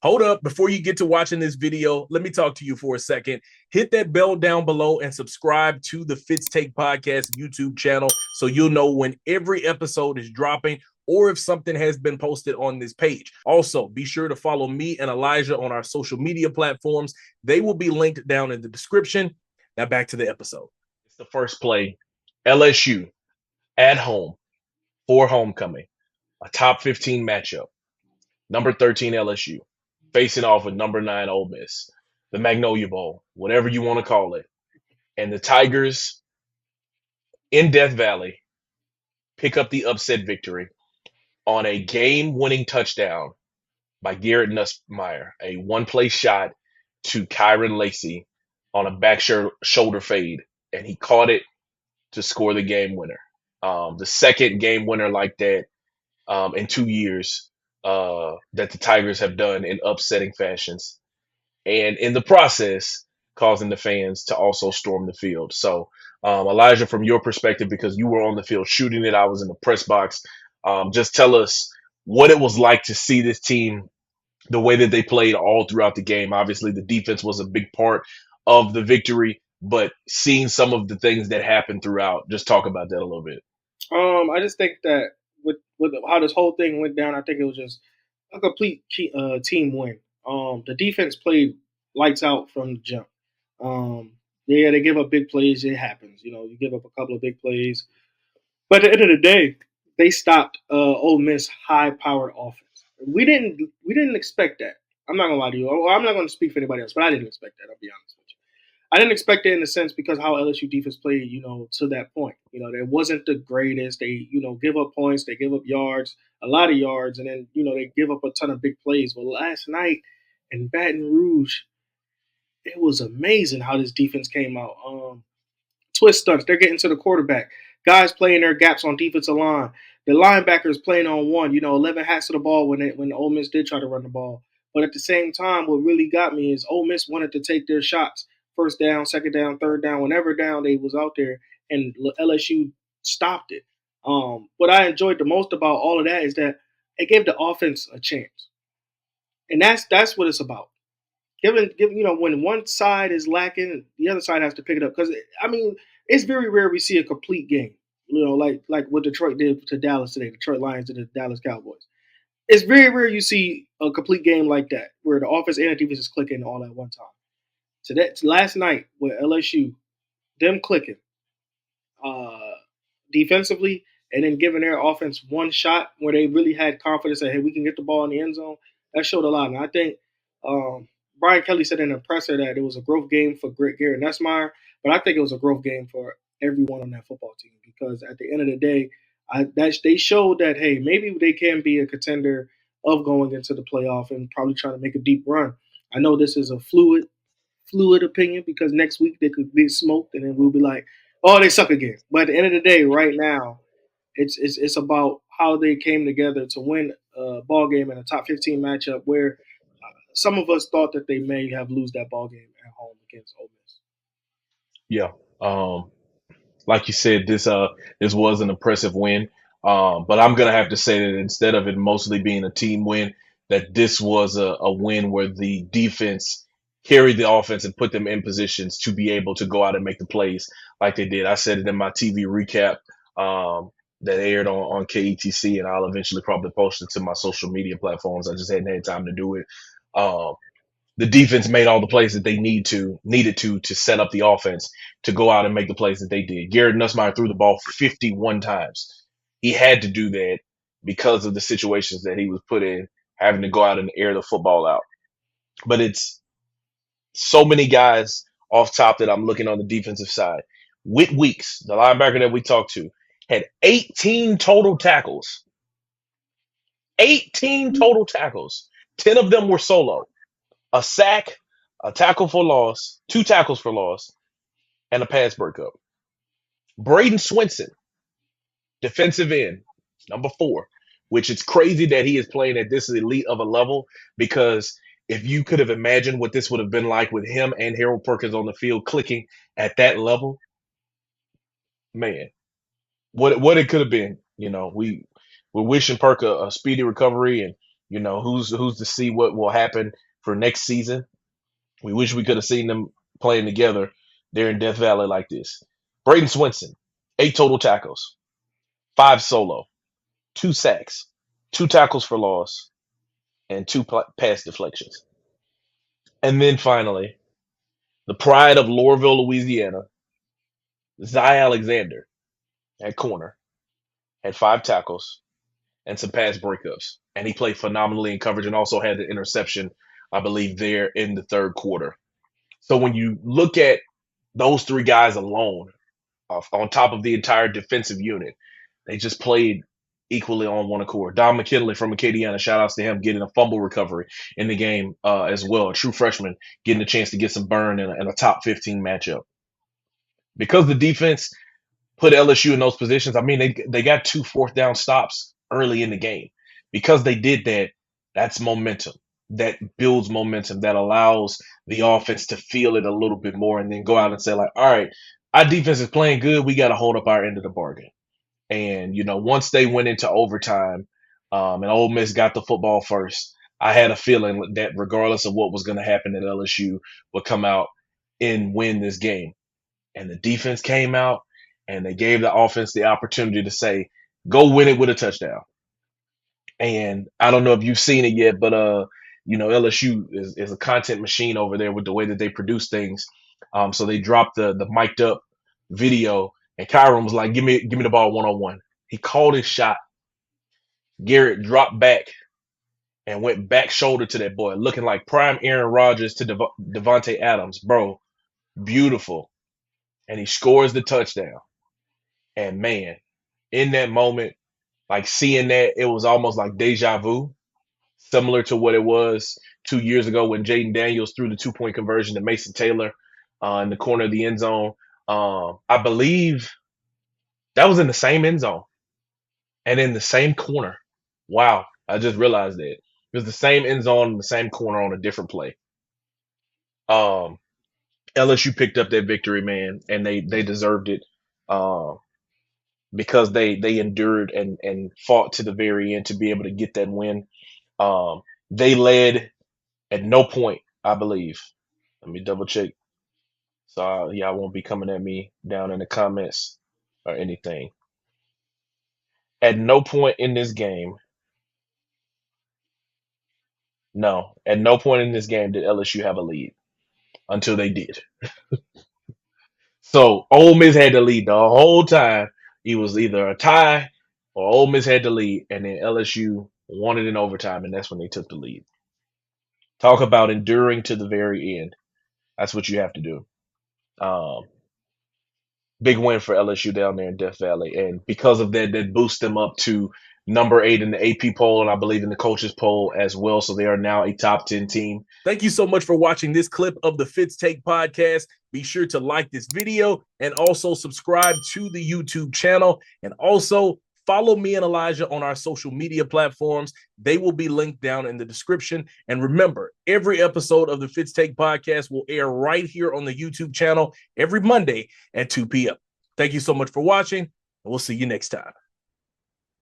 Hold up, before you get to watching this video, let me talk to you for a second. Hit that bell down below and subscribe to the Fitz Take Podcast YouTube channel so you'll know when every episode is dropping or if something has been posted on this page. Also, be sure to follow me and Elijah on our social media platforms. They will be linked down in the description. Now back to the episode. It's the first play. LSU at home for homecoming, a top 15 matchup. Number 13 LSU facing off with number 9 Ole Miss, the Magnolia Bowl, whatever you want to call it. And the Tigers in Death Valley pick up the upset victory on a game-winning touchdown by Garrett Nussmeier, a one-play shot to Kyron Lacey on a back shoulder fade, and he caught it to score the game winner. The second game winner like that in 2 years that the Tigers have done in upsetting fashions, and in the process, causing the fans to also storm the field. So, Elijah, from your perspective, because you were on the field shooting it, I was in the press box. Just tell us what it was like to see this team, the way that they played all throughout the game. Obviously, the defense was a big part of the victory, but seeing some of the things that happened throughout, just talk about that a little bit. I just think that with how this whole thing went down, I think it was just a complete team win. The defense played lights out from the jump. Yeah, they give up big plays. It happens. You give up a couple of big plays, but at the end of the day, they stopped Ole Miss high-powered offense. We didn't expect that. I'm not gonna lie to you. I'm not gonna speak for anybody else, but I didn't expect that. I'll be honest with you. I didn't expect it in a sense because how LSU defense played, to that point. It wasn't the greatest. They, give up points, they give up yards, a lot of yards, and then, they give up a ton of big plays. But last night in Baton Rouge, it was amazing how this defense came out. Twist stunts, they're getting to the quarterback. Guys playing their gaps on defensive line. The linebackers playing on one, 11 hats to the ball when Ole Miss did try to run the ball. But at the same time, what really got me is Ole Miss wanted to take their shots, first down, second down, third down, whenever down they was out there, and LSU stopped it. What I enjoyed the most about all of that is that it gave the offense a chance, and that's what it's about. Given when one side is lacking, the other side has to pick it up. Because I mean, it's very rare we see a complete game. Like what Detroit did to Dallas today, Detroit Lions to the Dallas Cowboys. It's very rare you see a complete game like that where the offense and the defense is clicking all at one time. So that last night with LSU, them clicking uh, defensively and then giving their offense one shot where they really had confidence that hey, we can get the ball in the end zone. That showed a lot, and I think Brian Kelly said in a presser that it was a growth game for Garrett Nussmeier, but I think it was a growth game for everyone on that football team because at the end of the day, they showed that hey, maybe they can be a contender of going into the playoff and probably trying to make a deep run. I know this is a fluid opinion because next week they could be smoked and then we'll be like, oh, they suck again. But at the end of the day, right now, it's about how they came together to win a ball game in a top 15 matchup where some of us thought that they may have lose that ball game at home against Ole Miss. Yeah. Like you said, this was an impressive win. But I'm gonna have to say that instead of it mostly being a team win, that this was a win where the defense carried the offense and put them in positions to be able to go out and make the plays like they did. I said it in my TV recap that aired on KETC, and I'll eventually probably post it to my social media platforms. I just hadn't had time to do it. Um, the defense made all the plays that they needed to set up the offense to go out and make the plays that they did. Garrett Nussmeier threw the ball 51 times. He had to do that because of the situations that he was put in, having to go out and air the football out. But it's so many guys off top that I'm looking on the defensive side. Whit Weeks, the linebacker that we talked to, had 18 total tackles. 18 total tackles. 10 of them were solo. A sack, a tackle for loss, two tackles for loss, and a pass breakup. Braden Swinson, defensive end, number 4, which it's crazy that he is playing at this elite of a level because if you could have imagined what this would have been like with him and Harold Perkins on the field clicking at that level, man, what it could have been. We're wishing Perk a speedy recovery, and You know, who's to see what will happen for next season. We wish we could have seen them playing together there in Death Valley like this. Braden Swinson, 8 total tackles, 5 solo, 2 sacks, 2 tackles for loss, and 2 pass deflections. And then finally, the pride of Lorville, Louisiana, Zy Alexander at corner, had 5 tackles and some pass breakups. And he played phenomenally in coverage and also had the interception, I believe, there in the third quarter. So when you look at those 3 guys alone, on top of the entire defensive unit, they just played equally on one accord. Don McKinley from Acadiana, shout outs to him, getting a fumble recovery in the game as well. A true freshman getting a chance to get some burn in a top 15 matchup. Because the defense put LSU in those positions, I mean, they got 2 fourth down stops early in the game. Because they did that, that's momentum. That builds momentum, that allows the offense to feel it a little bit more and then go out and say, like, all right, our defense is playing good. We got to hold up our end of the bargain. And, you know, once they went into overtime and Ole Miss got the football first, I had a feeling that regardless of what was going to happen at LSU would come out and win this game. And the defense came out and they gave the offense the opportunity to say, go win it with a touchdown. And I don't know if you've seen it yet, but you know, LSU is a content machine over there with the way that they produce things. So they dropped the mic'd up video, and Kyron was like, "Give me the ball 1-on-1." He called his shot. Garrett dropped back and went back shoulder to that boy, looking like prime Aaron Rodgers to Devontae Adams, bro. Beautiful, and he scores the touchdown. And man, in that moment, like seeing that, it was almost like deja vu. Similar to what it was 2 years ago when Jaden Daniels threw the 2-point conversion to Mason Taylor in the corner of the end zone. I believe that was in the same end zone and in the same corner. Wow, I just realized that. It was the same end zone in the same corner on a different play. LSU picked up that victory, man, and they deserved it because they endured and fought to the very end to be able to get that win. They led at no point, I believe. Let me double check. So y'all won't be coming at me down in the comments or anything. At no point in this game, at no point in this game did LSU have a lead until they did. So Ole Miss had the lead the whole time. It was either a tie or Ole Miss had the lead, and then LSU won it in overtime, and that's when they took the lead. Talk about enduring to the very end. That's what you have to do. Big win for LSU down there in Death Valley. And because of that, that boosts them up to number 8 in the AP poll, and I believe in the coaches poll as well. So they are now a top 10 team. Thank you so much for watching this clip of the Fitz Take podcast. Be sure to like this video and also subscribe to the YouTube channel. And also follow me and Elijah on our social media platforms. They will be linked down in the description. And remember, every episode of the Fitz Take podcast will air right here on the YouTube channel every Monday at 2 p.m. Thank you so much for watching, and we'll see you next time.